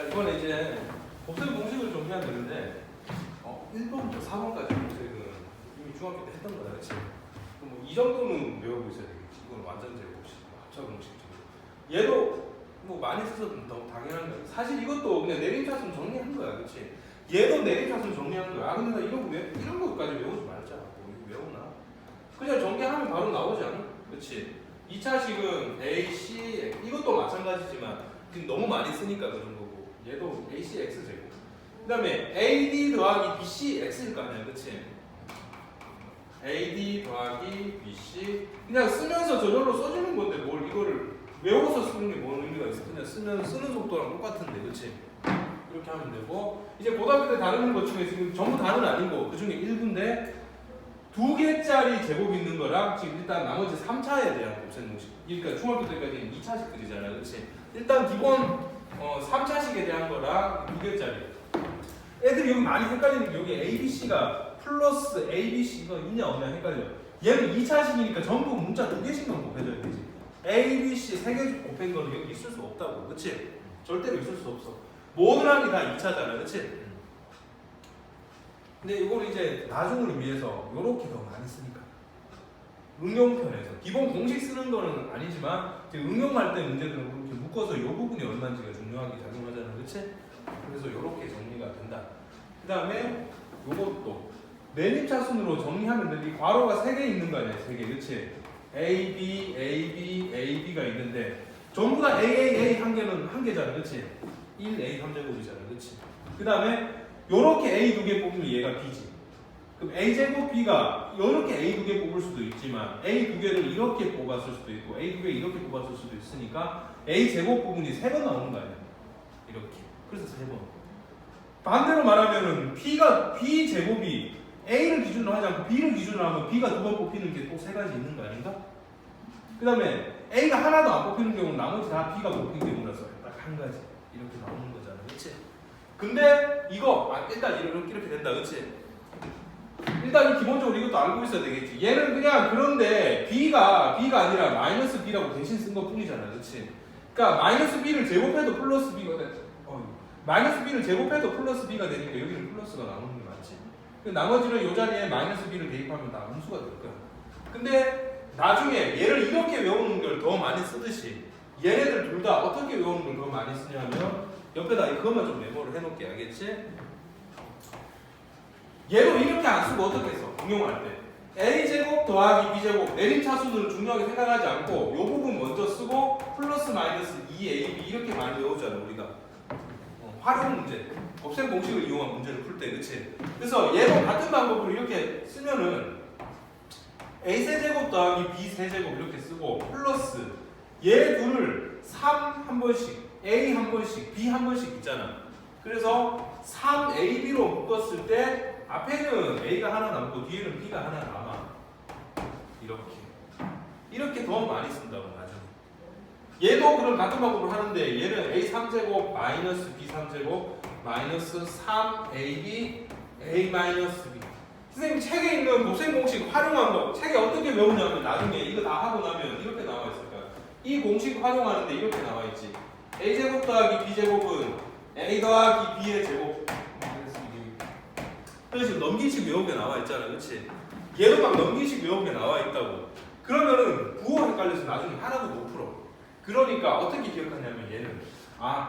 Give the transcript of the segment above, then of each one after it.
자, 이번에 이제 곱셈 공식을 정리하면 되는데 1번부터 4번까지 공식은 이미 중학교 때 했던 거야, 그렇지? 뭐 이 정도는 외우고 있어야 되겠지. 이건 완전 제곱식, 합차 공식 정도. 얘도 뭐 많이 써서 더 당연한 거야. 사실 이것도 그냥 내림차순 정리한 거야, 그렇지? 얘도 내림차순 정리한 거야. 아 근데 나 이런 것까지 외우지 말자. 뭐 이거 외우나? 그냥 정리하면 바로 나오지 않아? 그렇지? 2차식은 A, C, 이것도 마찬가지지만 지금 너무 많이 쓰니까 그런 거고 얘도 AC, X제곱 그 다음에 AD 더하기 BC, X일 거 아니야, 그치? AD 더하기 BC 그냥 쓰면서 저절로 써주는 건데 뭘 이거를 외워서 쓰는 게 뭔 의미가 있어? 그냥 쓰는 속도랑 똑같은데, 그치? 이렇게 하면 되고 이제 고등학교 때 다루는 것 중에 지금 전부 다는 아니고 그 중에 일부인데 2개짜리 제곱이 있는 거랑 지금 일단 나머지 3차에 대한 곱셈 공식. 그러니까 중학교 때까지는 2차식들이잖아, 그렇지? 일단 기본 3차식에 대한 거랑 2개짜리. 애들이 여기 많이 헷갈리는 게 여기 ABC가 플러스 ABC가 있냐 없냐 헷갈려. 얘는 2차식이니까 전부 문자 2개씩만 곱해줘야 되지. ABC 3개 곱한 거는 여기 있을 수 없다고, 그렇지? 절대로 있을 수 없어. 모든 항이 다 2차잖아, 그렇지? 근데 이걸 이제 나중을 위해서 이렇게 더 많이 쓰니까 응용편에서 기본 공식 쓰는 거는 아니지만 응용할 때 문제들은 그렇게 묶어서 이 부분이 얼마인지가 중요하게 작용하잖아, 그렇지? 그래서 이렇게 정리가 된다. 그 다음에 이것도 내림차순으로 정리하면 되는데 괄호가 3개 있는 거 아니야, 3개, 그렇지? A, B, A, B, A, B가 있는데 전부 다 A, A, A 한 개는 한 개잖아, 그렇지? 1A 3제곱이잖아, 그렇지? 그 다음에 요렇게 A 2개 뽑으면 얘가 B지. 그럼 A 제곱 B가 요렇게 A 2개 뽑을 수도 있지만 A 2개를 이렇게 뽑았을 수도 있고 A 2개 이렇게 뽑았을 수도 있으니까 A 제곱 부분이 3번 나오는 거 아니야? 이렇게. 그래서 3번. 반대로 말하면은 B가 B 제곱이 A를 기준으로 하지 않고 B를 기준으로 하면 B가 2번 뽑히는 게 또 3가지 있는 거 아닌가? 그 다음에 A가 하나도 안 뽑히는 경우는 나머지 다 B가 뽑힌 경우라서 딱 한 가지 이렇게 나오는 거잖아, 그렇지? 근데 이거 일단 이렇게 된다, 그렇지? 일단 기본적으로 이것도 알고 있어야 되겠지. 얘는 그냥 그런데 B가 아니라 마이너스 B라고 대신 쓴 것 뿐이잖아, 그렇지? 그러니까 마이너스 B를 제곱해도 플러스 B가 마이너스 B를 제곱해도 플러스 B가 되니까 여기는 플러스가 나오는 게 맞지. 나머지는 이 자리에 마이너스 B를 대입하면 다 음수가 될 거야. 근데 나중에 얘를 이렇게 외우는 걸 더 많이 쓰듯이 얘네들 둘 다 어떻게 외우는 걸 더 많이 쓰냐면 옆에다 그것만 좀 메모를 해놓을게, 알겠지? 얘도 이렇게 안 쓰고 어떻게 써? 응용할 때 A제곱 더하기 B제곱 내림차순을 중요하게 생각하지 않고 이 부분 먼저 쓰고 플러스 마이너스 2AB 이렇게 많이 외우잖아, 우리가. 활용 문제, 곱셈 공식을 이용한 문제를 풀 때, 그치? 그래서 얘도 같은 방법으로 이렇게 쓰면은 A 세제곱 더하기 B 세제곱 이렇게 쓰고 플러스 얘 둘을 3 한 번씩 A 한 번씩, B 한 번씩 있잖아. 그래서 3AB로 묶었을 때 앞에는 A가 하나 남고 뒤에는 B가 하나 남아. 이렇게 더 많이 쓴다고 나중에. 얘도 그럼 같은 방법을 하는데 얘는 A 3제곱 마이너스 B 3제곱 마이너스 3AB A 마이너스 B. 선생님 책에 있는 곱셈 공식 활용한 거 책에 어떻게 외우냐면 나중에 이거 다 하고 나면 이렇게 나와 있을 거야. 이 공식 활용하는데 이렇게 나와 있지. A제곱 더하기 B제곱은 A 더하기 B의 제곱. 그래서 넘기식 외우게 나와 있잖아, 그렇지? 얘도 막 넘기식 외우게 나와 있다고. 그러면은 부호 헷갈려서 나중에 하나도 못 풀어. 그러니까 어떻게 기억하냐면 얘는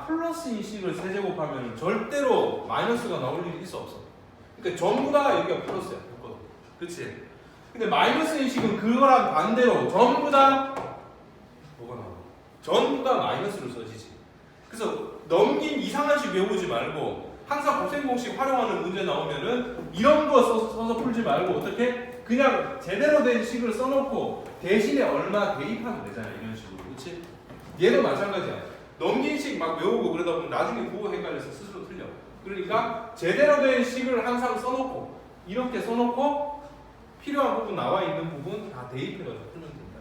플러스인 식을 세제곱하면 절대로 마이너스가 나올 일이 있어 없어. 그러니까 전부 다 여기가 플러스야, 그렇지? 근데 마이너스인 식은 그거랑 반대로 전부 다 뭐가 나와? 전부 다 마이너스를 써지지. 그래서 넘긴 이상한 식 외우지 말고 항상 곱셈 공식 활용하는 문제 나오면은 이런 거 써서 풀지 말고 어떻게 그냥 제대로 된 식을 써놓고 대신에 얼마 대입하면 되잖아, 이런 식으로, 그렇지? 얘도 마찬가지야. 넘긴 식 막 외우고 그러다 보면 나중에 부호 헷갈려서 스스로 틀려. 그러니까 제대로 된 식을 항상 써놓고 이렇게 써놓고 필요한 부분 나와 있는 부분 다 대입해가지고 풀면 된다.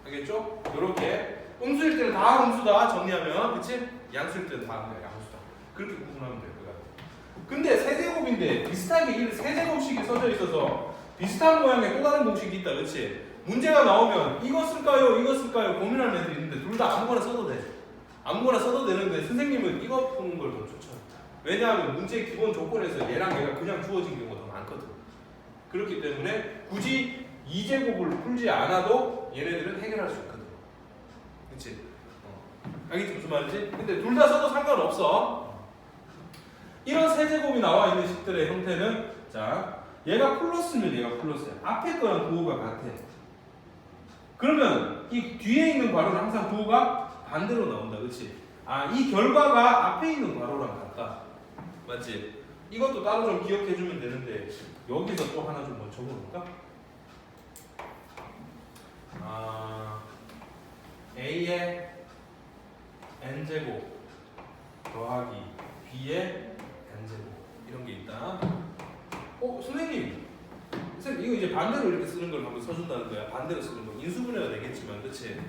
알겠죠? 이렇게 음수일 때는 다 음수다 정리하면, 그치? 양수일 때는 다 양수다. 그렇게 구분하면 될 것 같아. 근데 세제곱인데 비슷하게 세제곱식이 써져 있어서 비슷한 모양의 또 다른 공식이 있다, 그치? 문제가 나오면 이거 쓸까요? 고민하는 애들이 있는데 둘 다 아무거나 써도 돼. 아무거나 써도 되는데 선생님은 이거 푸는 걸 더 추천합니다. 왜냐하면 문제 기본 조건에서 얘랑 얘가 그냥 주어진 경우가 더 많거든. 그렇기 때문에 굳이 2제곱을 풀지 않아도 얘네들은 해결할 수 있거든. 그치? 알겠지 무슨 말인지? 근데 둘 다 써도 상관없어. 이런 세제곱이 나와 있는 식들의 형태는 자 얘가 플러스면 얘가 플러스야. 앞에 거랑 부호가 같아. 그러면 이 뒤에 있는 괄호는 항상 부호가 반대로 나온다. 그치? 이 결과가 앞에 있는 괄호랑 같다. 맞지? 이것도 따로 좀 기억해주면 되는데 여기서 또 하나 좀 먼저 적어볼까? A의 n제곱 더하기 B의 n제곱 이런 게 있다. 선생님 이거 이제 반대로 이렇게 쓰는 걸 한번 써준다는 거야. 반대로 쓰는 거 인수분해가 되겠지만 그치?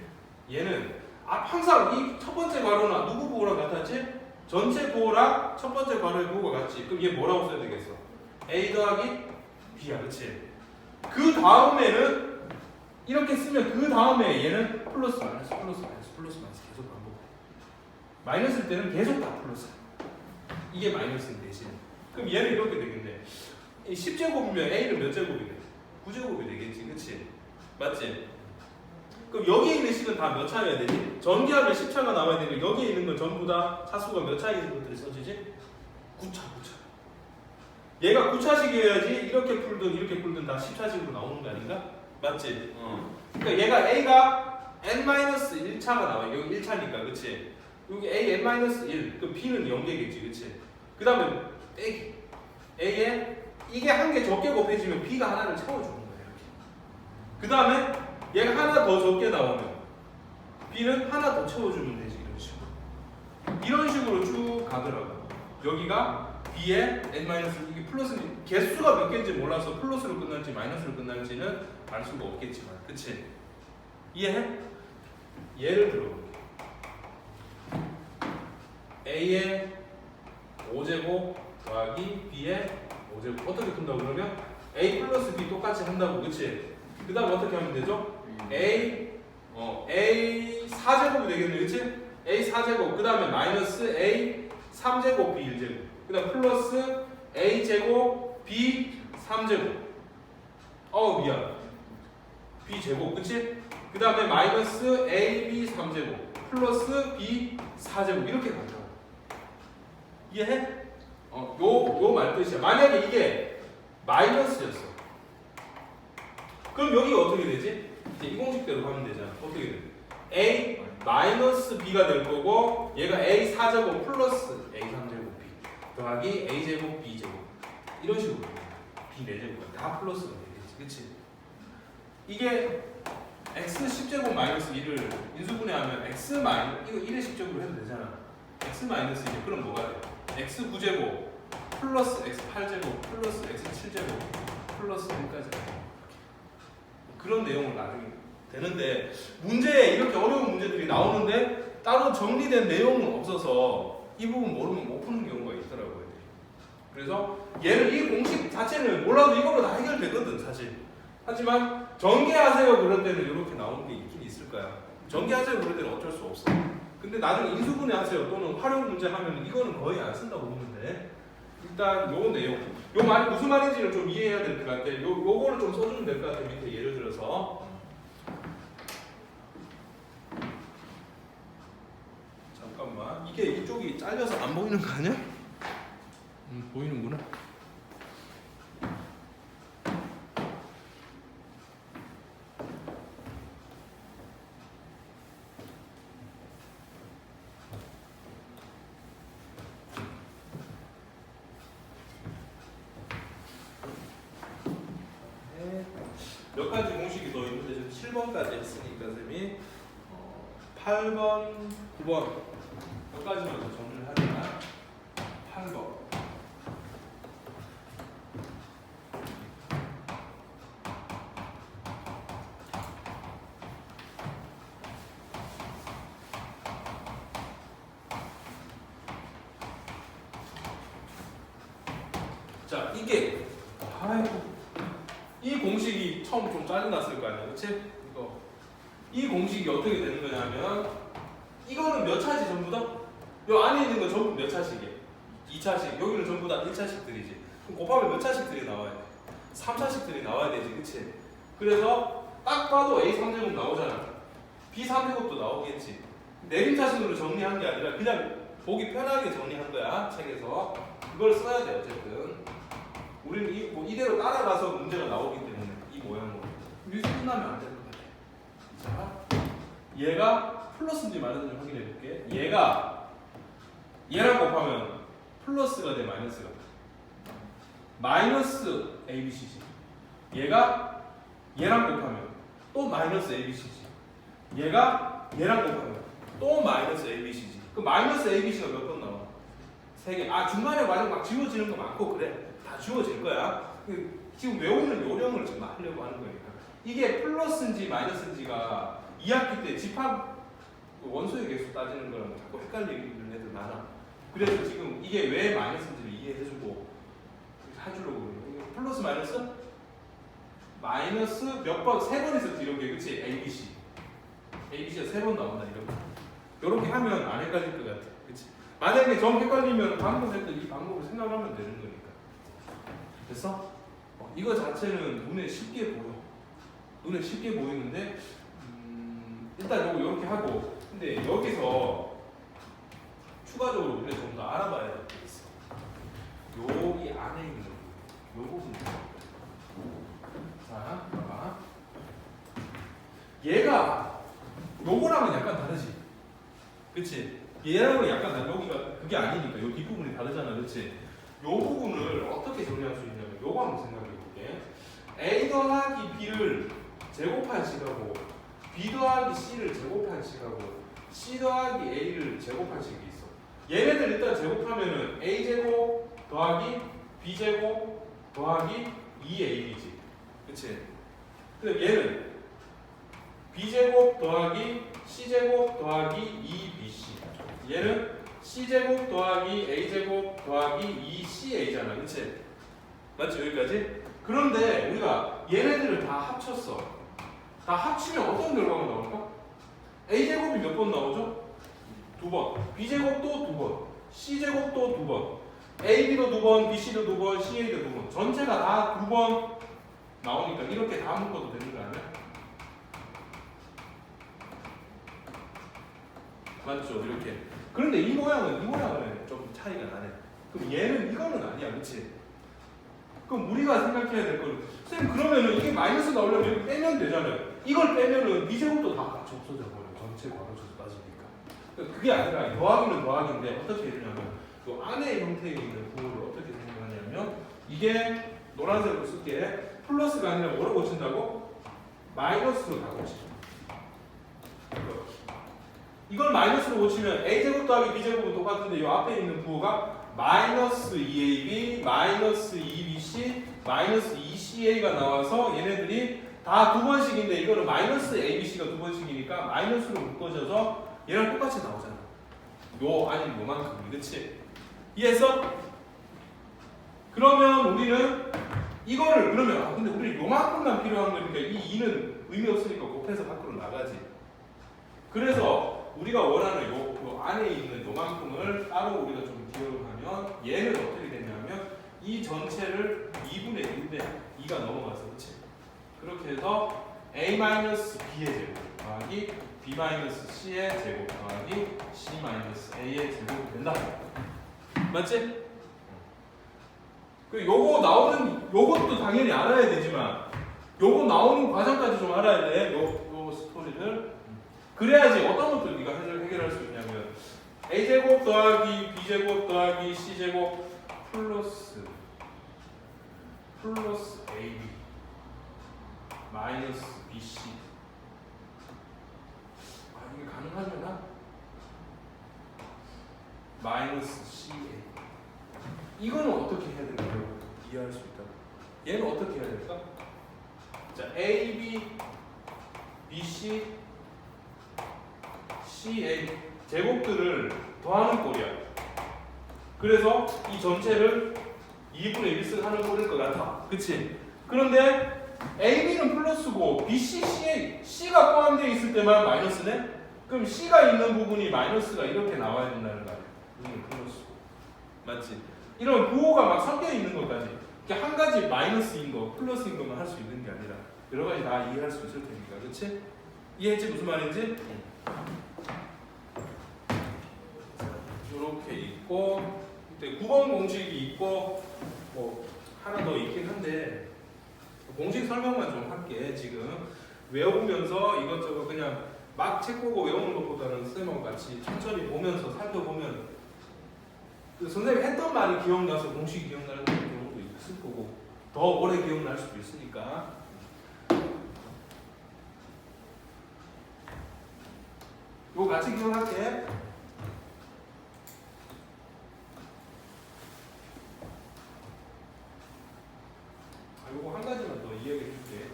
얘는 항상 이 첫 번째 괄호나 누구 부호랑 같았지? 전체 부호랑 첫 번째 괄호의 부호가 같지. 그럼 얘 뭐라고 써야 되겠어? A 더하기 B야. 그치? 그 다음에는 이렇게 쓰면 그 다음에 얘는 플러스 마이너스 플러스 마이너스 플러스 마이너스 계속 반복. 마이너스일 때는 계속 다 플러스야. 이게 마이너스인 대신. 그럼 얘는 이렇게 되겠네. 10제곱이면 A는 몇 제곱이 돼? 9제곱이 되겠지. 그치? 맞지? 그럼 여기에 있는 식은 다 몇 차여야 되지? 전기하면 10차가 나와야 되는데 여기에 있는 건 전부 다 차수가 몇 차인 것들이 써지지? 9차. 얘가 9차식이어야지 이렇게 풀든 다 10차식으로 나오는 거 아닌가? 맞지? 그러니까 얘가 A가 n-1차가 나와. 여기 1차니까 그치? 여기 A n-1 그럼 B는 0개겠지. 그치? 그 다음에 빼기 A에 이게 한 개 적게 곱해지면 B가 하나를 채워주는 거야. 이렇게. 그 다음에 얘가 하나 더 적게 나오면 B는 하나 더 채워주면 되지. 이런 식으로 쭉 가더라고. 여기가 B의 n-1 이게 플러스인지 개수가 몇 개인지 몰라서 플러스로 끝날지 마이너스로 끝날지는 알 수가 없겠지만 그치? 이해해? 예를 들어볼게. A의 5제곱 더하기 B의 5제곱 어떻게 푼다고 그러면 A 플러스 B 똑같이 한다고. 그치? 그 다음 어떻게 하면 되죠? A 4제곱이 되겠네. 그치? A 4제곱 그 다음에 마이너스 A 3제곱 B 1제곱 그 다음 플러스 A제곱 B 3제곱 미안 B제곱 그치? 그 다음에 마이너스 AB 3제곱 플러스 B 4제곱 이렇게 간다. 이해해? 요 말뜻이야. 만약에 이게 마이너스였어. 그럼 여기가 어떻게 되지? 이제 이 공식대로 가면 되잖아. 어떻게 돼? A 마이너스 B가 될 거고 얘가 A 4제곱 플러스 A 3제곱 B 더하기 A 제곱 B 제곱 이런 식으로 B 4제곱 다 플러스가 되겠지. 그치? 이게 X 10제곱 마이너스 1을 인수분해하면 X 마이너스 이거 1의 10제곱으로 해도 되잖아. X 마이너스 1 그럼 뭐가 돼? X 9제곱 플러스 X 8제곱 플러스 X 7제곱 플러스 1까지 그런 내용을 나중에 되는데 문제에 이렇게 어려운 문제들이 나오는데 따로 정리된 내용은 없어서 이 부분 모르면 못 푸는 경우가 있더라고요. 그래서 얘는 이 공식 자체는 몰라도 이걸로 다 해결되거든 사실. 하지만 전개하세요 그럴 때는 이렇게 나오는 게 있긴 있을 거야. 전개하세요 그럴 때는 어쩔 수 없어. 근데 나중에 인수분해 하세요 또는 활용 문제 하면 이거는 거의 안 쓴다고 보는데 일단 요 내용 요 말이 무슨 말인지를 좀 이해해야 될 것 같아. 요거를 좀 써주면 될 것 같아. 밑에 예를 들어서 잠깐만 이게 이쪽이 잘려서 안 보이는 거 아니야? 보이는구나. 몇 가지 공식이 더 있는데 지금 7번까지 했으니까 쌤이 8번, 9번 몇 가지만 더 정리를 하자. 8번 자 이게 이 공식이 처음 좀 짜증났을 거 아니야, 그치? 이 공식이 어떻게 되는 거냐면 이거는 몇 차지 전부 전부 다? 요 안에 있는 건 전부 몇 차식이에요? 2차식. 여기는 전부 다 1차식들이지. 그럼 곱하면 몇 차식들이 나와야 돼? 3차식들이 나와야 되지, 그치? 그래서 딱 봐도 A 3제곱 나오잖아. B 3제곱도 나오겠지. 내림차순으로 정리한 게 아니라 그냥 보기 편하게 정리한 거야, 책에서. 그걸 써야 돼, 어쨌든. 우리는 뭐 이대로 따라가서 문제가 나오기 때문에 이 모양으로. 여기서 끝나면 안 되는 것 같아. 자, 얘가 플러스인지 마이너스인지 확인해 볼게. 얘랑 곱하면 플러스가 돼, 마이너스가 돼. 마이너스 ABC지. 얘가 얘랑 곱하면 또 마이너스 ABC지. 얘가 얘랑 곱하면 또 마이너스 ABC지. 그 마이너스 ABC가 몇 번 나와? 3개. 아, 중간에 만약 막 지워지는 거 많고 그래. 다 지워질 거야. 지금 외우는 요령을 지금 하려고 하는 거니까. 이게 플러스인지 마이너스인지가 2학기 때 집합 원소의 개수 따지는 거랑 자꾸 헷갈리는 애들 많아. 그래서 지금 이게 왜 마이너스인지를 이해해주고 해주려고 그래요. 플러스 마이너스? 마이너스 몇 번? 3번 있었지, 이렇게. 그치? ABC. ABC가 3번 나온다, 이렇게. 이렇게 하면 안 헷갈릴 것 같아. 그치? 만약에 좀 헷갈리면 방금 했던 이 방법을 생각하면 되는 거니까. 됐어? 이거 자체는 눈에 쉽게 보여. 눈에 쉽게 보이는데, 일단 요거 이렇게 하고, 근데 여기서 추가적으로 우리가 좀 더 알아봐야 될 게 있어. 여기 안에 있는 요 부분. 자, 봐봐. 얘가 요거랑은 약간 다르지. 그치? 얘랑은 약간 다르. 여기가 그게 아니니까. 요 뒷부분이 다르잖아. 그치? 요 부분을 어떻게 정리할 수 있냐면 요거 한번 생각해 볼게. A 더하기 B를 제곱한 식하고 B 더하기 C를 제곱한 식하고 C 더하기 A를 제곱한 식이 있어. 얘네들 일단 제곱하면은 A제곱 더하기 B제곱 더하기 2AB지. 그치? 그럼 얘는 B제곱 더하기 C제곱 더하기 2BC. 얘는 C제곱 더하기 A제곱 더하기 2CA잖아. 그치? 맞지? 여기까지? 그런데 우리가 얘네들을 다 합쳤어. 다 합치면 어떤 결과가 나올까? A제곱이 몇 번 나오죠? 2번. B제곱도 2번. C제곱도 2번. AB도 2번, BC도 2번, CA도 2번. 전체가 다 2번 나오니까 이렇게 다 묶어도 되는 거 아니야? 맞죠? 이렇게. 그런데 이 모양은 좀 차이가 나네. 그럼 얘는 이거는 아니야, 그치? 그럼 우리가 생각해야 될 거는, 선생님 그러면은 이게 마이너스 나오려면 이렇게 빼면 되잖아요. 이걸 빼면은 B제곱도 다 같이 없어져 버려. 전체 괄호에서 따지니까. 그게 아니라 더하기는 더하기인데 어떻게 해야 되냐면 그 안에 형태에 있는 부호를 어떻게 생각하냐면 이게 노란색으로 쓸게. 플러스가 아니라 뭐로 고친다고? 마이너스로 다 고쳐. 이걸 마이너스로 고치면 A제곱 더하기 B제곱은 똑같은데 이 앞에 있는 부호가 마이너스 2AB, 마이너스 2BC, 마이너스 2CA가 나와서 얘네들이 다 2번씩인데 이거는 마이너스 ABC가 2번씩이니까 마이너스로 묶어져서 얘랑 똑같이 나오잖아. 요 아니 요만큼. 그치? 이해했어? 그러면 우리는 이거를 그러면 근데 우리 요만큼만 필요한 거니까 이 2는 의미 없으니까 곱해서 밖으로 나가지. 그래서 우리가 원하는 요 안에 있는 요만큼을 따로 우리가 좀 기억을 하면 얘는 어떻게 되냐면 이 전체를 2분의 1인데 2가 넘어가서 그치? 그렇게 해서 A-B의 제곱 더하기 B-C의 제곱 더하기 C-A의 제곱이 된다. 맞지? 그 요거 나오는 요것도 당연히 알아야 되지만 요거 나오는 과정까지 좀 알아야 돼. 요 스토리를. 그래야지 어떤 것들 네가 해결할 수 있냐면 A제곱 더하기 B제곱 더하기 C제곱 플러스 AB 마이너스 BC. 아 이게 가능하려나? 마이너스 CA. 이거는 어떻게 해야 될까요? 이해할 수 있다. 얘는 어떻게 해야 될까? 자, AB, BC, CA 제곱들을 더하는 꼴이야. 그래서 이 전체를 2분의 1승 하는 꼴일 것 같아. 그치? 그런데 AB는 플러스고 BC, CA, C가 포함되어 있을 때만 마이너스네? 그럼 C가 있는 부분이 마이너스가 이렇게 나와야 된다는 거 아니야? 플러스. 맞지? 이런 부호가 막 섞여 있는 것까지. 이렇게 한 가지 마이너스인 거, 플러스인 것만 할 수 있는 게 아니라 여러 가지 다 이해할 수 있을 테니까. 그렇지? 이해했지? 무슨 말인지? 이렇게 있고, 9번 공식이 있고, 뭐 하나 더 있긴 한데 공식 설명만 좀 할게. 지금 외워보면서 이것저것 그냥 막 책 보고 외우는 것보다는 선생님하고 같이 천천히 보면서 살펴보면 그 선생님이 했던 말이 기억나서 공식이 기억나는 경우도 있을 거고 더 오래 기억날 수도 있으니까. 이거 같이 기억할게. 이거 한 가지만 더 이야기해 줄게.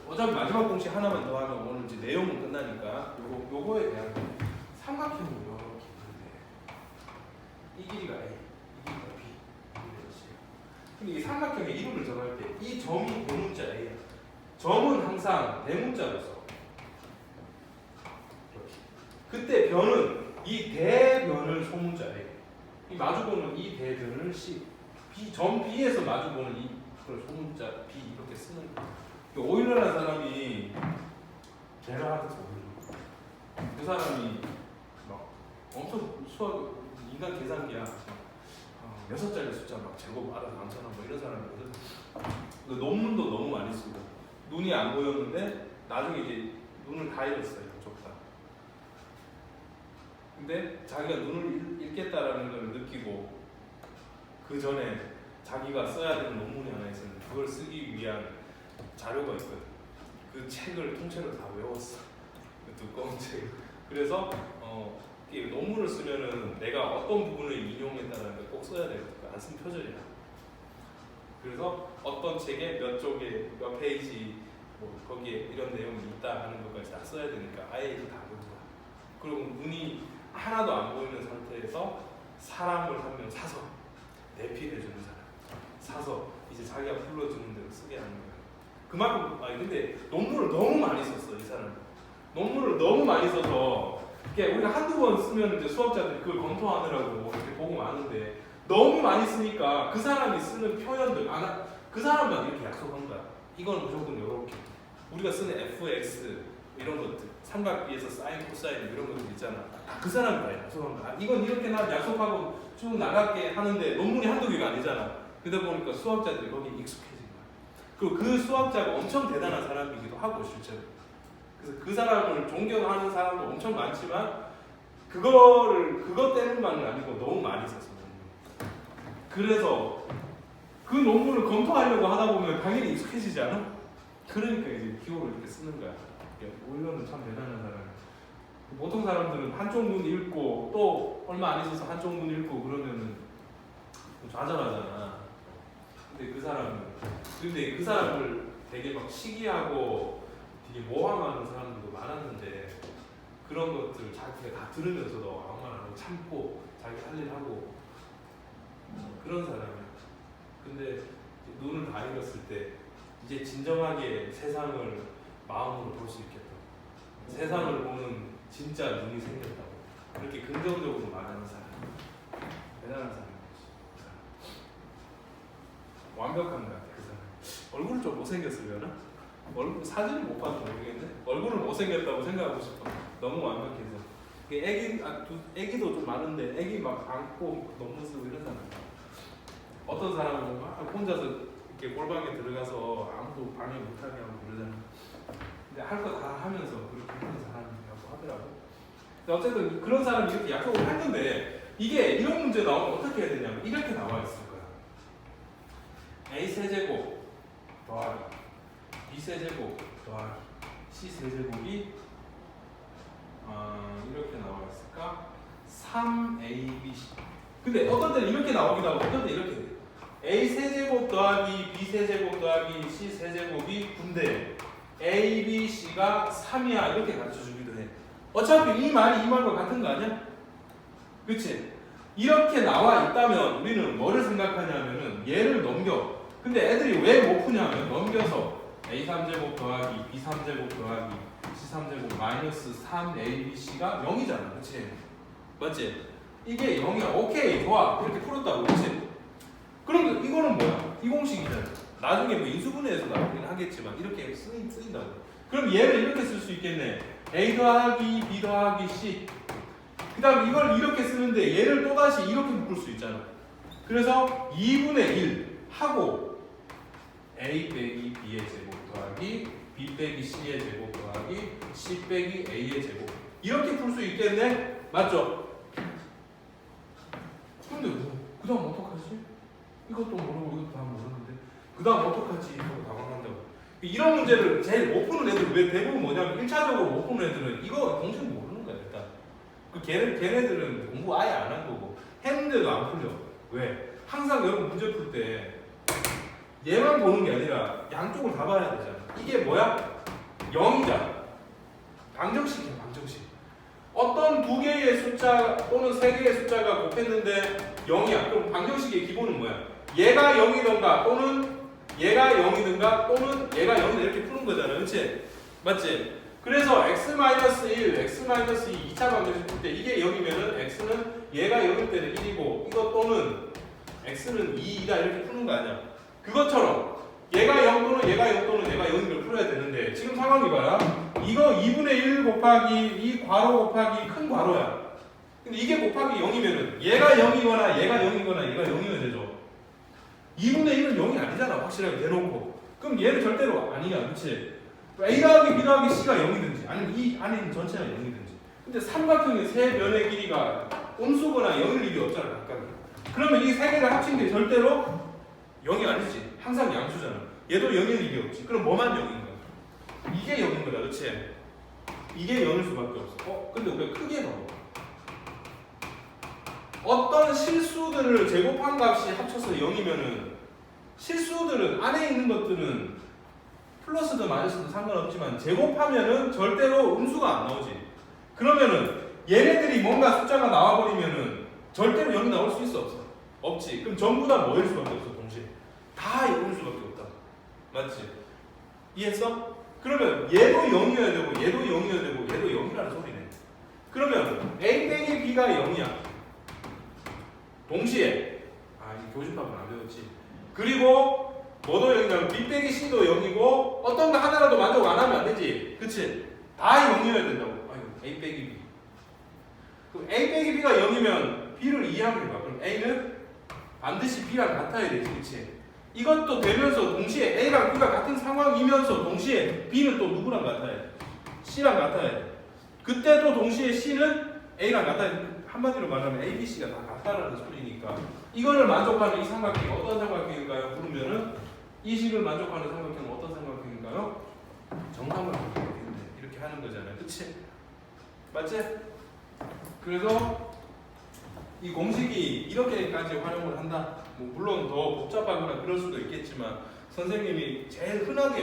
어차피 마지막 공식 하나만 더 하면 오늘 이제 내용은 끝나니까 요거에 대한 삼각형이 이렇게 있는데 이 길이가 A, 이 길이가 B, 이렇게 C야. 근데 이 삼각형의 이름을 정할 때 이 점이 대문자 A야. 점은 항상 대문자로 써. 그때 변은 이 대변을 소문자 A. 이 마주보는 이 대변을 C. 점 B에서 마주보는 이 그걸 소문자 B 이렇게 쓰는 거야. 오일러라는 사람이 제라하트 오일러. 그 사람이 막 엄청 수학 인간 계산기야. 6자리 숫자 막 제곱 알아서 암산하고 뭐 이런 사람이거든. 논문도 너무 많이 쓰고 눈이 안 보였는데 나중에 이제 눈을 다 잃었어요. 이쪽 다. 근데 자기가 눈을 읽겠다라는 걸 느끼고 그 전에 자기가 써야 되는 논문이 하나 있었는데 그걸 쓰기 위한 자료가 있거든. 그 책을 통째로 다 외웠어. 그 두꺼운 책. 그래서 논문을 쓰면은 내가 어떤 부분을 인용했다는 걸 꼭 써야 되거든. 안 쓴 표절이야. 그래서 어떤 책에 몇 쪽에 몇 페이지 뭐 거기에 이런 내용이 있다 하는 것까지 다 써야 되니까 아예 이거 다 외운 거야. 그리고 눈이 하나도 안 보이는 상태에서 사람을 한 명 사서 내필해주는 사람 사서 이제 자기가 불러주는 대로 쓰게 하는 거야. 그만큼 근데 논문을 너무 많이 썼어 이 사람. 논문을 너무 많이 써서 우리가 한두 번 쓰면 이제 수학자들이 그걸 검토하느라고 이렇게 보고 마는데 너무 많이 쓰니까 그 사람이 쓰는 표현들 그 사람만 이렇게 약속한 거야. 이건 무조건 이렇게 우리가 쓰는 fx 이런 것들 삼각비에서 사인 코사인 이런 것들 있잖아. 그 사람이 다 약속한 거야. 이건 이렇게 나 약속하고 쭉 나갈게 하는데 논문이 한두 개가 아니잖아. 그러다 보니까 수학자들이 거기 익숙해진 거야. 그리고 그 수학자가 엄청 대단한 사람이기도 하고 실제로. 그래서 그 사람을 존경하는 사람도 엄청 많지만 그것 때문만은 아니고 너무 많이 썼어. 그래서 그 논문을 검토하려고 하다 보면 당연히 익숙해지지 않아? 그러니까 이제 기호를 이렇게 쓰는 거야. 오일러는 참 대단한 사람이야. 보통 사람들은 한쪽 문 읽고 또 얼마 안 있어서 한쪽 문 읽고 그러면은 좌절하잖아. 근데 그 사람을 되게 막 시기하고 되게 모함하는 사람들도 많았는데 그런 것들을 자기가 다 들으면서도 아무 말 안 하고 참고 자기 할 일 하고 그런 사람이야. 근데 눈을 다 잃었을 때 이제 진정하게 세상을 마음으로 볼 수 있겠다. 세상을 보는 진짜 눈이 생겼다고. 그렇게 긍정적으로 말하는 사람. 대단한 사람이지. 완벽한 것 같아 그 사람. 얼굴을 좀 못생겼으려나? 사진을 못 봐서 모르겠는데 얼굴을 못생겼다고 생각하고 싶어. 너무 완벽해서. 애기도 좀 많은데 애기 막 안고 논문 쓰고 이런 사람. 어떤 사람은 막 혼자서 이렇게 골방에 들어가서 아무도 방해 못하게 하고 그러잖아. 근데 할 거 다 하면서 그렇게 하는 사람이라고 하더라고. 근데 어쨌든 그런 사람이 이렇게 약속을 했는데 이게 이런 문제 나오면 어떻게 해야 되냐면 이렇게 나와 있을 거야. A 세제곱 더하기 B 세제곱 더하기 C 세제곱이 이렇게 나와 있을까? 3ABC. 근데 어떤 때는 이렇게 나오기도 하고 어떤 때 이렇게 돼. A 세제곱 더하기 B 세제곱 더하기 C 세제곱이 9인데 A, B, C가 3이야 이렇게 가르쳐주기도 해. 어차피 이 말이 이 말과 같은 거 아니야? 그치? 이렇게 나와 있다면 우리는 뭐를 생각하냐면은 얘를 넘겨. 근데 애들이 왜 못 푸냐면 넘겨서 A3제곱 더하기 B3제곱 더하기 23제곱 마이너스 3abc가 0이잖아. 그치? 맞지? 이게 0이야. 오케이, 좋아. 이렇게 풀었다고. 그치? 그럼 이거는 뭐야? 이 공식이잖아. 나중에 뭐 인수분해에서 나오긴 하겠지만 이렇게 쓰인다고. 그럼 얘를 이렇게 쓸 수 있겠네. a 더하기 b 더하기 c. 그 다음 이걸 이렇게 쓰는데 얘를 또다시 이렇게 묶을 수 있잖아. 그래서 2분의 1 하고 a 빼기 b의 제곱 더하기 b 빼기 c의 제곱 더하기 c 빼기 a의 제곱. 이렇게 풀 수 있겠네? 맞죠? 근데 그 다음 어떡하지? 이것도 모르고 이것도 다 모르는데 그 다음 어떡하지? 하고 당황한다고. 이런 문제를 제일 못 푸는 애들 왜 대부분 뭐냐면 1차적으로 못 푸는 애들은 이거 공식 모르는 거야 일단. 걔네들은 공부 아예 안 한 거고 했는데도 안 풀려. 왜? 항상 여러분 문제 풀 때 얘만 보는 게 아니라 양쪽을 다 봐야 되잖아. 이게 뭐야? 0이잖아. 방정식이야 방정식. 어떤 두 개의 숫자 또는 세 개의 숫자가 곱했는데 0이야. 그럼 방정식의 기본은 뭐야? 얘가 0이던가 또는 얘가 0이든가 또는 얘가 0이다 이렇게 푸는 거잖아. 그렇지? 맞지? 그래서 x-1, x-2 2차 방정식 풀 때 이게 0이면은 x는 얘가 0일 때는 1이고 이거 또는 x는 2이다 이렇게 푸는 거 아니야. 그것처럼 얘가 0 또는 얘가 0 또는 얘가 0인 걸 풀어야 되는데 지금 상황이 봐라. 이거 2분의 1 곱하기 이 괄호 곱하기 큰 괄호야. 근데 이게 곱하기 0이면은 얘가 0이거나 얘가 0이거나 얘가 0이면 되죠. 2분의 1은 0이 아니잖아. 확실하게 대놓고. 그럼 얘는 절대로 아니야. 그렇지? A 더하기 B 더하기 C가 0이든지 아니면 이 안에 전체가 0이든지. 근데 삼각형의 세 변의 길이가 음수거나 0일 일이 없잖아. 각각이. 그러면 이 세 개를 합친 게 절대로 0이 아니지. 항상 양수잖아. 얘도 0일 일이 없지. 그럼 뭐만 0인 거야? 이게 0인 거다. 그렇지? 이게 0일 수밖에 없어. 근데 우리가 크게 넣어. 어떤 실수들을 제곱한 값이 합쳐서 0이면은 실수들은 안에 있는 것들은 플러스든 마이너스든 상관없지만 제곱하면은 절대로 음수가 안 나오지. 그러면은 얘네들이 뭔가 숫자가 나와버리면은 절대로 0이 나올 수 있어 없어? 없지. 그럼 전부 다 뭐일 수밖에 없어 동시에. 다 0일 수밖에 없다. 맞지? 이해했어? 그러면 얘도 0이어야 되고 얘도 0이어야 되고 얘도 0이라는 소리네. 그러면 A 빼기 B가 0이야. 동시에 이 교집합은 안 배웠지. 그리고 뭐도 0이냐면 B 빼기 C도 0이고 어떤 거 하나라도 만족 안 하면 안 되지. 그치? 다 0이어야 된다고. A 빼기 B. 그럼 A 빼기 B가 0이면 B를 이해하면 해봐. 그럼 A는 반드시 B랑 같아야 되지. 그치? 이것도 되면서 동시에 A랑 B가 같은 상황이면서 동시에 B는 또 누구랑 같아야 돼? C랑 같아야 돼. 그때 또 동시에 C는 A랑 같아야 돼. 한마디로 말하면 A, B, C가 다 같다라는 소리니까 이거를 만족하는 이 삼각형이 어떤 삼각형인가요? 부르면은 이 식을 만족하는 삼각형은 어떤 삼각형인가요? 정삼각형인데 이렇게 하는 거잖아요. 그치? 맞지? 그래서 이 공식이 이렇게까지 활용을 한다. 뭐 물론 더 복잡하거나 그럴 수도 있겠지만 선생님이 제일 흔하게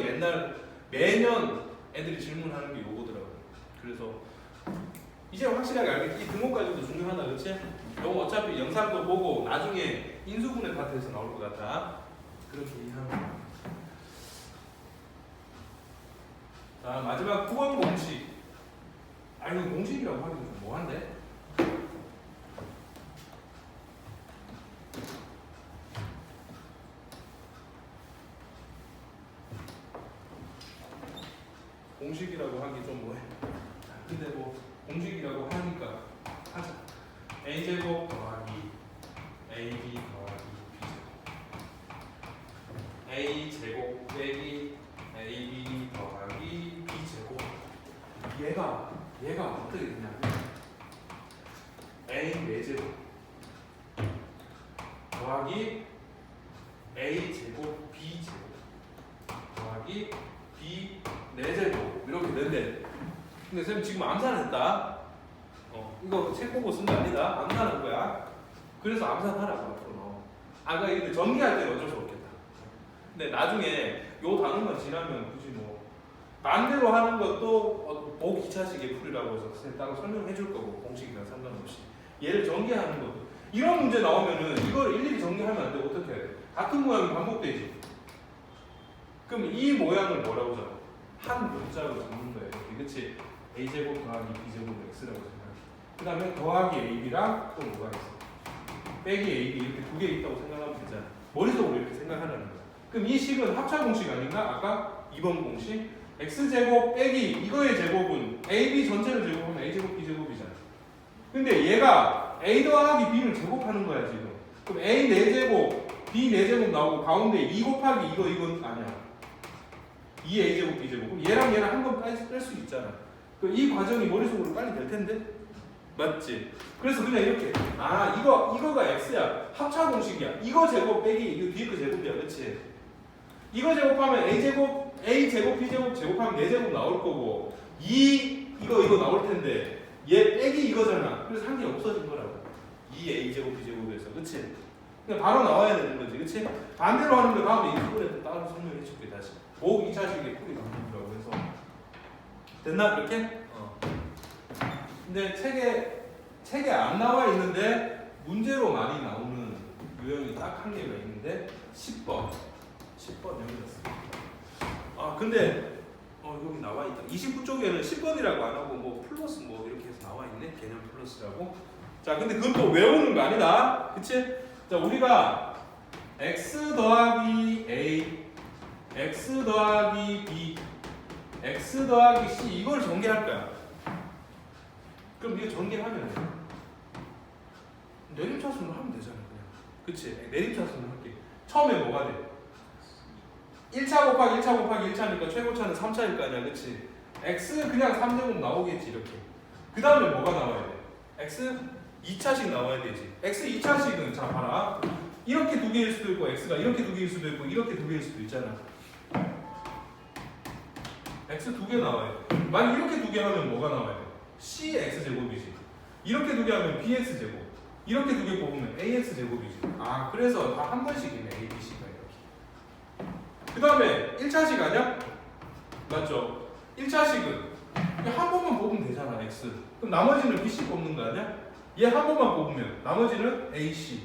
매년 애들이 질문하는 게 요거더라고요. 그래서 이제 확실하게 알겠지? 이 등호까지도 중요하다. 그치? 요거 어차피 영상도 보고 나중에 인수분해 파트에서 나올 것 같다. 그렇게 이해합니다. 자, 마지막 9번 공식. 이거 공식이라고 하기도 좀 뭐한데? 공식이라고 하기 좀 뭐해. 근데 뭐 공식이라고 하니까 하자. A제곱 더하기 AB 더하기 B제곱 A제곱 빼기 AB 더하기 B제곱. 얘가 어떻게 되냐면 A 4제곱 더하기 A제곱 B제곱 더하기 B 4제곱 이렇게 된대. 근데 쌤 지금 암산했다. 이거 책 보고 쓴 게 아니다. 암산한 거야. 그래서 암산하라고 앞으로. 그러니까 이게 전개할 때는 어쩔 수 없겠다. 근데 나중에 요 단어만 지나면 굳이 뭐 반대로 하는 것도 보기차식의 풀이라고 해서 쌤 따로 설명해 줄 거고 공식이랑 상관없이 얘를 전개하는 것도 이런 문제 나오면은 이걸 일일이 전개하면 안 되고 어떻게 해야 돼? 같은 모양이 반복되지. 그럼 이 모양을 뭐라고 잡아? 한 문자로 잡는 거예요. 그치? a제곱 더하기 b제곱 x라고 생각해. 그 다음에 더하기 ab랑 또 뭐가 있어? 빼기 ab 이렇게 두 개 있다고 생각하면 되잖아. 머릿속으로 이렇게 생각하라는 거야. 그럼 이 식은 합차 공식 아닌가? 아까 2번 공식 x제곱 빼기 이거의 제곱은 ab 전체를 제곱하면 a제곱 b제곱이잖아. 근데 얘가 a 더하기 b를 제곱하는 거야 지금. 그럼 a 4제곱 b 4제곱 나오고 가운데 2 곱하기 이건 아니야. 2a제곱 b제곱. 그럼 얘랑 얘랑 한 번 뺄 수 있잖아. 그럼 이 과정이 머릿속으로 빨리 될 텐데? 맞지? 그래서 그냥 이렇게 이거가 x야. 합차 공식이야. 이거 제곱 빼기 이거 뒤에 거 제곱이야. 그치? 이거 제곱하면 a제곱 b제곱 제곱하면 4제곱 나올 거고 이거 나올 텐데 얘 빼기 이거잖아. 그래서 한 개 없어진 거라고. 2a제곱 b제곱에서. 그치? 그냥 바로 나와야 되는 거지. 그치? 반대로 하는 거 다음에 이 부분에 따로 설명해 줄게 다시. 5, 2차식의 풀이 나온다고 해서. 됐나? 그렇게? 근데 책에 안 나와 있는데 문제로 많이 나오는 유형이 딱 한 개가 있는데 10번 여기 있습니다. 근데 여기 나와 있다. 29쪽에는 10번이라고 안 하고 뭐 플러스 뭐 이렇게 해서 나와 있네. 개념 플러스라고. 자, 근데 그건 또 외우는 거 아니다. 그치? 자, 우리가 x 더하기 a, x 더하기 b, x 더하기 c 이걸 전개할 거야. 그럼 이거 전개하면 돼. 내림차순으로 하면 되잖아 그냥. 그치? 내림차순으로 할게. 처음에 뭐가 돼? 1차 곱하기 1차 곱하기 1차니까 최고차는 3차일 거 아니야. 그치? x 그냥 3제곱 나오겠지 이렇게. 그 다음에 뭐가 나와야 돼? x 2차식 나와야 되지. x 2차식은 자 봐라. 이렇게 두 개일 수도 있고 x가 이렇게 두 개일 수도 있고 이렇게 두 개일 수도 있잖아. x 두 개 나와야 돼. 만약 이렇게 두 개 하면 뭐가 나와야 돼? cx제곱이지. 이렇게 두 개 하면 bx제곱. 이렇게 두 개 뽑으면 ax제곱이지. 그래서 다 한 번씩이네. a, b, c가 이렇게. 그 다음에 1차식 아니야? 맞죠? 1차식은 한 번만 뽑으면 되잖아. x. 그럼 나머지는 bc 뽑는 거 아니야? 얘 한 번만 뽑으면 나머지는 ac.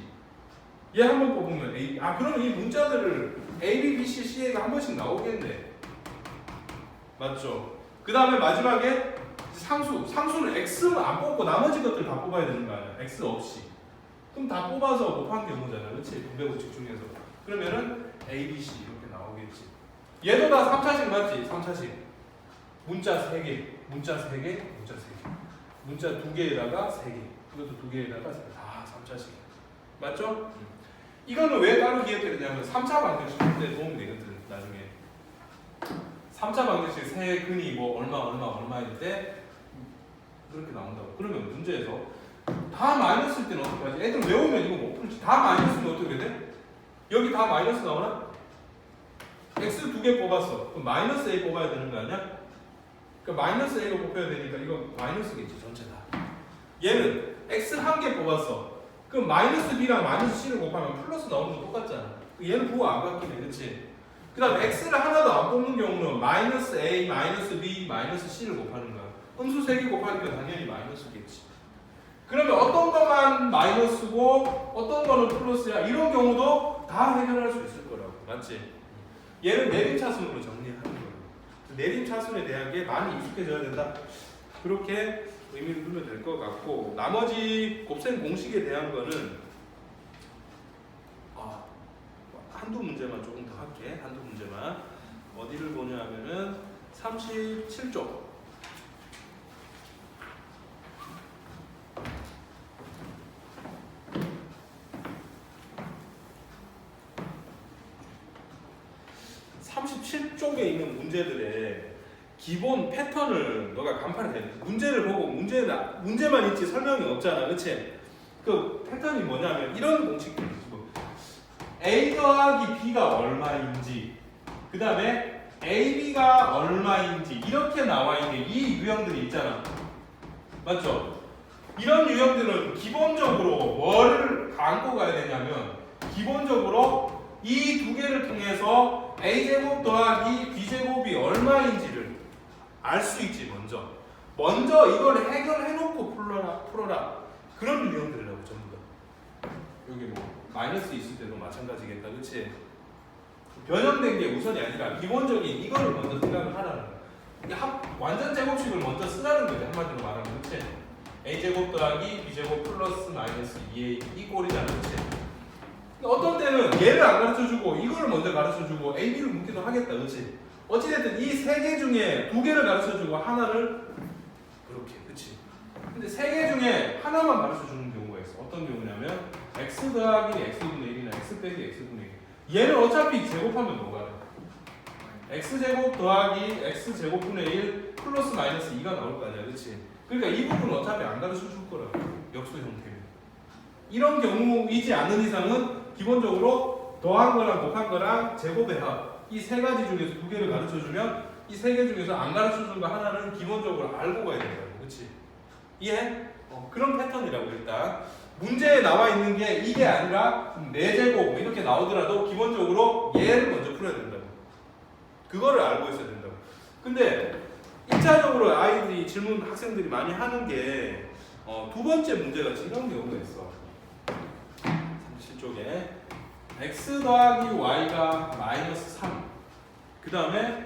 얘 한 번 뽑으면 a. 그러면 이 문자들을 a, b, b, c, c가 한 번씩 나오겠네. 맞죠? 그 다음에 마지막에 상수는 x는 안 뽑고 나머지 것들 다 뽑아야 되는 거 아니야? x 없이. 그럼 다 뽑아서 곱한 경우잖아. 그치? 분배법칙 중에서. 그러면은 a, b, c 이렇게 나오겠지. 얘도 다 3차식 맞지? 3차식. 문자 3개, 문자 3개, 문자 3개. 문자 2개에다가 3개. 이것도 2개에다가 3개. 다 3차식. 맞죠? 이거는 왜 따로 기억했냐면 3차 방정식 때 도움이 되거든. 나중에. 3차 방정식 세 근이 뭐 얼마인데 그렇게 나온다고. 그러면 문제에서 다 마이너스일 때는 어떻게 하지? 애들 외우면 이거 못 풀지. 다 마이너스면 어떻게 돼? 여기 다 마이너스 나오나? x 2개 뽑았어. 그럼 마이너스 a 뽑아야 되는 거 아니야? 그러니까 마이너스 a가 뽑혀야 되니까 이거 마이너스겠지 전체 다. 얘는 x 1개 뽑았어. 그럼 마이너스 b랑 마이너스 c를 곱하면 플러스 나오는 거 똑같잖아. 얘는 부호 안 바뀌네. 그치? 그 다음 x를 하나도 안 뽑는 경우는 마이너스 a, 마이너스 b, 마이너스 c를 곱하는 거야. 음수 3개 곱하니까 당연히 마이너스겠지. 그러면 어떤 것만 마이너스고 어떤 거는 플러스야. 이런 경우도 다 해결할 수 있을 거라고. 맞지? 얘는 내림차순으로 정리하는 거예요. 내림차순에 대한 게 많이 익숙해져야 된다. 그렇게 의미를 두면 될 것 같고, 나머지 곱셈 공식에 대한 거는 한두 문제만 조금 더 할게. 한두 문제만. 어디를 보냐 하면은 37쪽. 쪽에 있는 문제들의 기본 패턴을 너가 간파를 해야 돼. 문제를 보고 문제만 있지 설명이 없잖아. 그치? 그 패턴이 뭐냐면 이런 공식들이 있어. A 더하기 B가 얼마인지, 그 다음에 AB가 얼마인지 이렇게 나와 있는 이 유형들이 있잖아. 맞죠? 이런 유형들은 기본적으로 뭐를 안고 가야 되냐면, 기본적으로 이 두 개를 통해서 a제곱 더하기 b제곱이 얼마인지를 알 수 있지. 먼저 이걸 해결해놓고 풀어라. 그런 유형들이라고 전부 다. 여기 뭐 마이너스 있을 때도 마찬가지겠다. 그치? 변형된 게 우선이 아니라 기본적인 이거를 먼저 생각을 하라는 거야. 완전 제곱식을 먼저 쓰라는 거지. 한마디로 말하면 그치? a제곱 더하기 b제곱 플러스 마이너스 2a 이 꼴이잖아. 그치? 어떤 때는 얘를 안 가르쳐주고 이거를 먼저 가르쳐주고 a, b를 묻기도 하겠다. 그치? 어찌됐든 이 세 개 중에 두 개를 가르쳐주고 하나를 그렇게. 그치? 근데 세 개 중에 하나만 가르쳐주는 경우가 있어. 어떤 경우냐면 x 더하기 x분의 1이나 x 빼기 x분의 1. 얘를 어차피 제곱하면 뭐가 돼? x제곱 더하기 x제곱분의 1 플러스 마이너스 2가 나올 거 아니야. 그치? 그러니까 이 부분은 어차피 안 가르쳐 줄 거라고. 역수 형태면. 이런 경우이지 않는 이상은 기본적으로 더한 거랑 곱한 거랑 제곱의 합 이 세 가지 중에서 두 개를 가르쳐 주면 이 세 개 중에서 안 가르쳐 준 거 하나는 기본적으로 알고 가야 된다고. 그치? 이해? 그런 패턴이라고. 일단 문제에 나와 있는 게 이게 아니라 4제곱 이렇게 나오더라도 기본적으로 얘를 먼저 풀어야 된다고. 그거를 알고 있어야 된다고. 근데 1차적으로 아이들이 질문 학생들이 많이 하는 게 두 번째 문제가 이런 경우가 있어. 37쪽에 x 더하기 y가 마이너스 3 그 다음에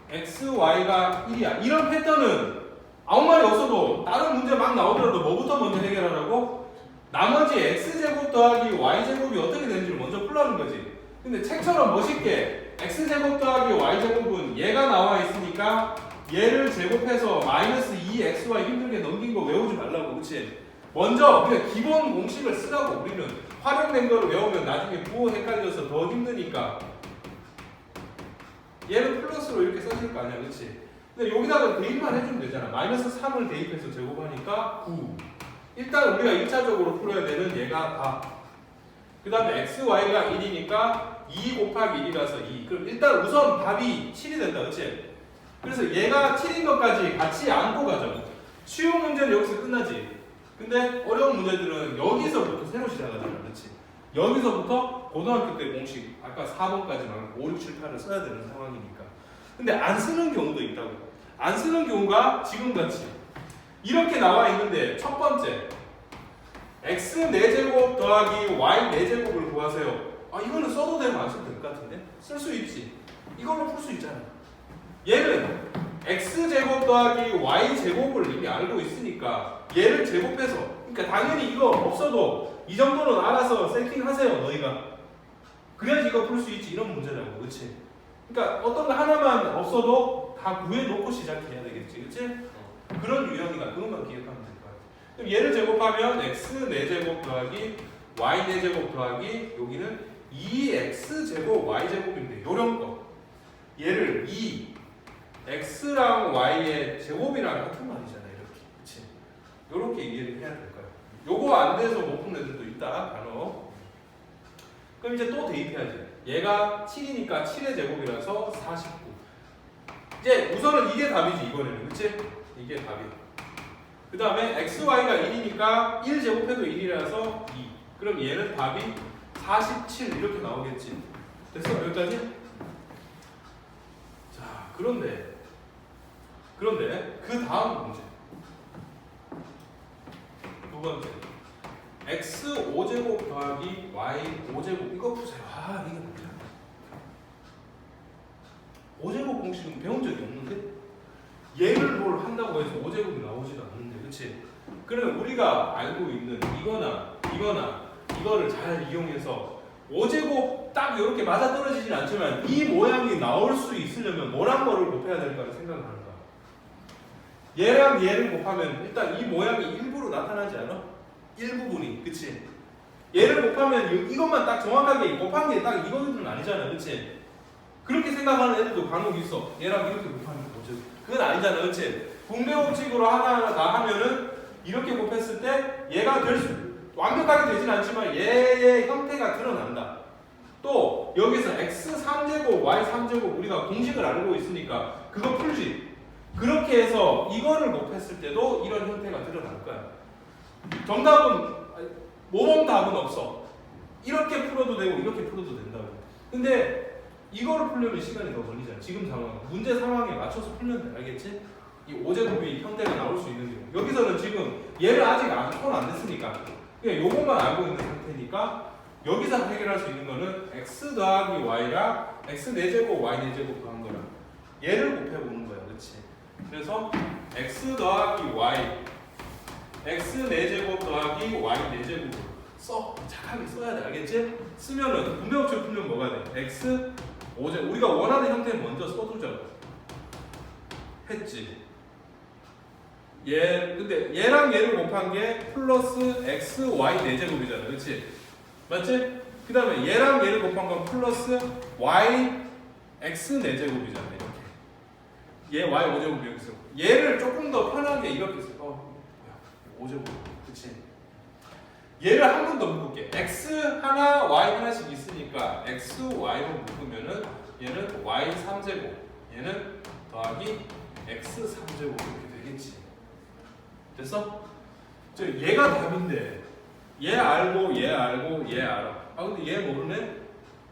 x, y가 1이야. 이런 패턴은 아무 말이 없어도 다른 문제 막 나오더라도 뭐부터 먼저 해결하라고? 나머지 x제곱 더하기 y제곱이 어떻게 되는지를 먼저 풀라는 거지. 근데 책처럼 멋있게 x제곱 더하기 y제곱은 얘가 나와 있으니까 얘를 제곱해서 마이너스 2xy 힘들게 넘긴 거 외우지 말라고. 그치? 먼저 그냥 기본 공식을 쓰라고. 우리는 활용된 거를 외우면 나중에 부호 헷갈려서 더 힘드니까 얘는 플러스로 이렇게 써질 거 아니야. 그치? 근데 여기다가 대입만 해주면 되잖아. 마이너스 3을 대입해서 제곱하니까 9. 일단 우리가 1차적으로 풀어야 되는 얘가 다. 그 다음에 xy가 1이니까 2 곱하기 1이라서 2. 그럼 일단 우선 답이 7이 된다. 그치? 그래서 얘가 7인 것까지 같이 안고 가자. 쉬운 문제는 여기서 끝나지. 근데 어려운 문제들은 여기서부터 새로 시작하잖아. 그렇지? 여기서부터 고등학교 때 공식 아까 4번까지 막 5, 6, 7, 8을 써야 되는 상황이니까. 근데 안 쓰는 경우도 있다고. 안 쓰는 경우가 지금같이 이렇게 나와 있는데 첫 번째 x 4제곱 더하기 y 4제곱을 구하세요. 아 이거는 써도 되면 안 써도 될 것 같은데? 쓸 수 있지. 이걸로 풀 수 있잖아. 얘는 x제곱 더하기 y제곱을 이미 알고 있으니까 얘를 제곱해서, 그러니까 당연히 이거 없어도 이 정도는 알아서 세팅하세요 너희가. 그래야지 이거 풀 수 있지. 이런 문제라고. 그치? 그러니까 어떤 거 하나만 없어도 다 구해놓고 시작해야 되겠지. 그치? 그런 유형이다. 그것만 기억하면 될 것 같아. 그럼 얘를 제곱하면 x 4제곱 더하기 y 4제곱 더하기 여기는 2x제곱 y제곱인데 요런 거 얘를 2x랑 y의 제곱이랑 같은 말이잖아. 이렇게. 그치? 요렇게 이해를 해야 될 거야. 요거 안 돼서 못 푼 애들도 있다. 간혹. 그럼 이제 또 대입해야지. 얘가 7이니까 7의 제곱이라서 49. 이제 우선은 이게 답이지 이번에는. 그치? 이게 답이야. 그 다음에 xy가 1이니까 1 제곱해도 1이라서 2. 그럼 얘는 답이 47 이렇게 나오겠지. 됐어? 여기까지? 자, 그런데 그 다음 문제. 두 번째. x 5제곱 더하기 y 5제곱 이거 푸세요. 아 이게 뭐야? 5제곱 공식은 배운 적이 없는데 얘를 뭘 한다고 해서 5제곱이 나오지도 않는데. 그치? 그러면 우리가 알고 있는 이거나 이거를 잘 이용해서 5제곱 딱 이렇게 맞아떨어지진 않지만 이 모양이 나올 수 있으려면 뭐랑 뭐를 곱해야 될까를 생각을 하는 거야. 얘랑 얘를 곱하면 일단 이 모양이 일부러 나타나지 않아? 일부분이. 그치? 얘를 곱하면 이것만 딱 정확하게 곱한 게 딱 이거는 아니잖아. 그치? 그렇게 생각하는 애들도 간혹 있어. 얘랑 이렇게 곱하면 뭐지? 그건 아니잖아. 그치? 분배 법칙으로 하나 다 하면은 이렇게 곱했을 때 얘가 완벽하게 되진 않지만 얘의 형태가 드러난다. 또 여기서 x 3제곱 y 3제곱 우리가 공식을 알고 있으니까 그거 풀지. 그렇게 해서 이거를 곱했을 때도 이런 형태가 드러날 거야. 정답은 모범 답은 없어. 이렇게 풀어도 되고 이렇게 풀어도 된다고. 근데 이거를 풀려면 시간이 더 걸리잖아. 지금 상황, 문제 상황에 맞춰서 풀면 돼. 알겠지? 이 5제곱이 형태가 나올 수 있는 경우. 여기서는 지금 얘를 아직 손 안 댔으니까 그냥 요것만 알고 있는 상태니까 여기서 해결할 수 있는 거는 x 더하기 y랑 x 4제곱 y 4제곱 더한 거랑 얘를 곱해보는 거야. 그렇지? 그래서 x 더하기 y x 4제곱 더하기 y 4제곱을 써. 착하게 써야 돼. 알겠지? 쓰면은 분배법칙 풀면 뭐가 돼? x 5제곱 우리가 원하는 형태 먼저 써두자고 했지. 근데 얘랑 얘를 곱한 게 플러스 x y 4제곱이잖아. 그렇지? 맞지? 그 다음에 얘랑 얘를 곱한 건 플러스 y x 4제곱이잖아. 이렇게 얘 y 5제곱 이렇게 쓰고 얘를 조금 더 편하게 이렇게 써. 5제곱. 그치? 얘를 한 번 더 묶을게. x 하나 y 하나씩 있으니까 x y로 묶으면은 얘는 y 3제곱 얘는 더하기 x 3제곱 이렇게 되겠지. 됐어? 얘가 답인데 얘 알고 얘 알고 얘 알아. 아 근데 얘 모르네?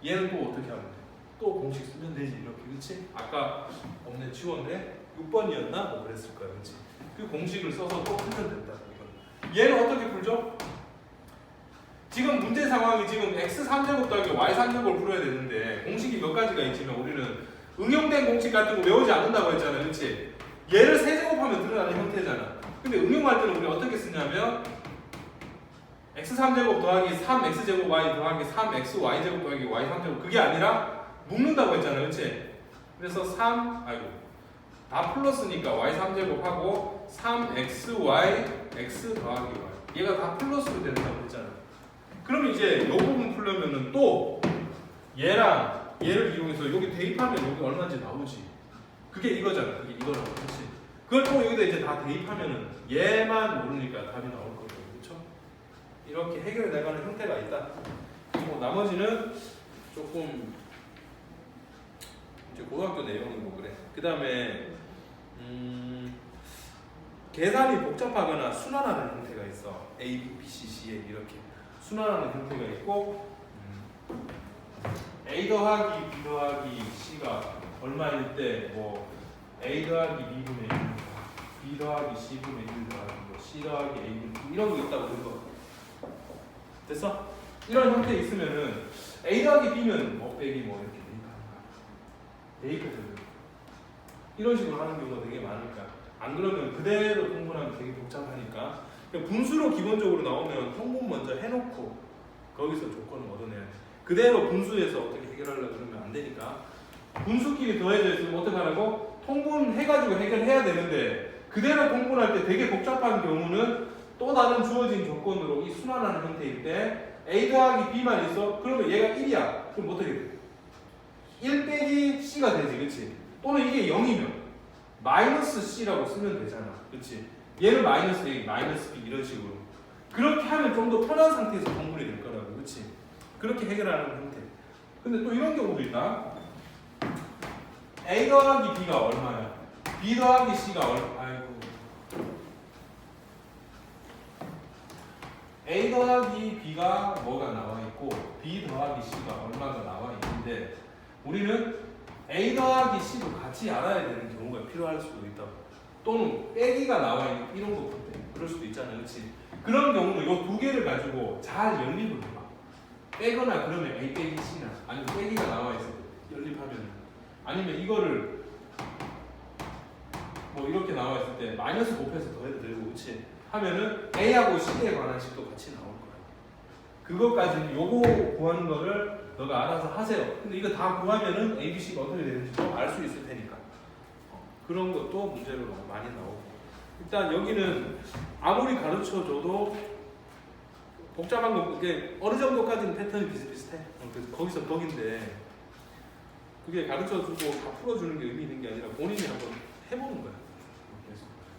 얘는 또 어떻게 하면 돼? 또 공식 쓰면 되지 이렇게. 그치? 아까 없네 치웠네? 6번이었나? 뭐 그랬을 거야. 그치? 그 공식을 써서 또 풀면 된다. 이건. 얘는 어떻게 풀죠? 지금 문제 상황이 지금 x 3제곱 더하기 y 3제곱을 풀어야 되는데 공식이 몇 가지가 있지만 우리는 응용된 공식 같은 거 외우지 않는다고 했잖아. 그치? 얘를 세제곱하면 드러나는 형태잖아. 근데 응용할 때는 우리 어떻게 쓰냐면 x3제곱 더하기 3x제곱 y 더하기 3xy제곱 더하기 y3제곱 그게 아니라 묶는다고 했잖아. 그치? 그래서 다 플러스니까 y3제곱 하고 3xy x 더하기 y 얘가 다 플러스로 된다고 했잖아. 그럼 이제 이 부분 풀려면은 또 얘랑 얘를 이용해서 여기 대입하면 여기 얼마인지 나오지. 그게 이거잖아. 그게 이거라고. 그치? 그걸 또 여기다 이제 다 대입하면은 얘만 모르니까 답이 나올 거고. 그렇죠? 이렇게 해결해 나가는 형태가 있다. 그리고 나머지는 조금 이제 고등학교 내용이고 그래. 그 다음에 계산이 복잡하거나 순환하는 형태가 있어. A, B, C, C에 이렇게 순환하는 형태가 있고 A 더하기 B 더하기 C가 얼마일 때 뭐 A 더하기 B분의 1 B 더하기 C분의 1 더하기 뭐 C 더하기 A분의 2 이런 거 있다고 그거 됐어? 이런 형태 있으면은 A 더하기 B는 뭐 빼기 뭐 이렇게 대입해서 이런 식으로 하는 경우가 되게 많으니까 안 그러면 그대로 통분하면 되게 복잡하니까 분수로 기본적으로 나오면 통분 먼저 해놓고 거기서 조건을 얻어내야 돼. 그대로 분수에서 어떻게 해결하려고 그러면 안 되니까 분수끼리 더해져 있으면 어떻게 하라고? 통분해가지고 해결해야 되는데 그대로 통분할 때 되게 복잡한 경우는 또 다른 주어진 조건으로 이 순환하는 형태일 때 A 더하기 B만 있어? 그러면 얘가 1이야. 그럼 어떻게 돼? 1 빼기 C가 되지. 그치? 또는 이게 0이면 마이너스 C라고 쓰면 되잖아. 그치? 얘는 마이너스 A, 마이너스 B 이런 식으로 그렇게 하면 좀 더 편한 상태에서 통분이 될 거라고. 그치? 그렇게 해결하는 형태. 근데 또 이런 경우도 있다. A 더하기 B가 얼마야? B 더하기 C가 아이고 A 더하기 B가 뭐가 나와 있고 B 더하기 C가 얼마가 나와 있는데 우리는 A 더하기 C도 같이 알아야 되는 경우가 필요할 수도 있다. 또는 빼기가 나와 있는 이런 거 볼 때 그럴 수도 있잖아. 그렇지? 그런 경우는 이 두 개를 가지고 잘 연립을 해봐. 빼거나 그러면 A 빼기 C나 아니면 빼기가 나와 있어 연립하면 아니면 이거를 뭐 이렇게 나와 있을 때 마이너스 곱해서 더해도 되고 그치? 하면은 A하고 C에 관한 식도 같이 나올 거야. 그것까지는 요거 구하는 거를 너가 알아서 하세요. 근데 이거 다 구하면은 A, B, C가 어떻게 되는지도 알 수 있을 테니까 그런 것도 문제로 많이 나오고 일단 여기는 아무리 가르쳐줘도 복잡한 거 그게 어느 정도까지는 패턴이 비슷비슷해. 거기서 거긴데 그게 가르쳐주고 다 풀어주는 게 의미 있는 게 아니라 본인이 한번 해보는 거야.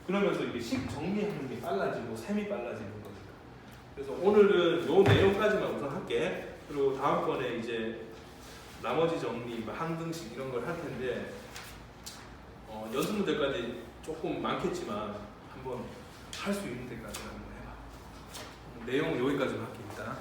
그러면서 이게 식 정리하는 게 빨라지고 셈이 빨라지는 거니까. 그래서 오늘은 요 내용까지만 우선 할게. 그리고 다음번에 이제 나머지 정리, 항등식 이런 걸 할 텐데 연습 문제까지 조금 많겠지만 한번 할 수 있는 데까지 한번 해봐. 내용은 여기까지만 할게 일단.